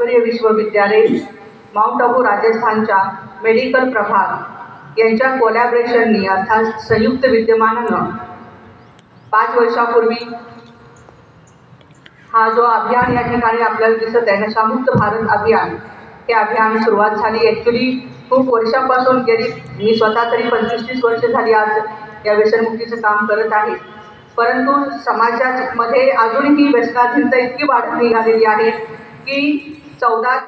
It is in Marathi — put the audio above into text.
ईश्वरीय विश्वविद्यालय माउंट आबू राजस्थानच्या मेडिकल प्रभाग यांच्या कोलॅबरेशननी अर्थात संयुक्त विद्यमानानं 5 वर्षापूर्वी हा जो अभियान या ठिकाणी आपल्याला दिसत आहे नशामुक्त भारत अभियान, हे अभियान सुरुवात झाली. ॲक्च्युली खूप वर्षापासून गेली, मी स्वतः तरी 25-30 वर्ष झाली आज या व्यसनमुक्तीचं काम करत आहे. परंतु समाजामध्ये अजूनही व्यसनाधीनता इतकी वाढत निघालेली आहे की 14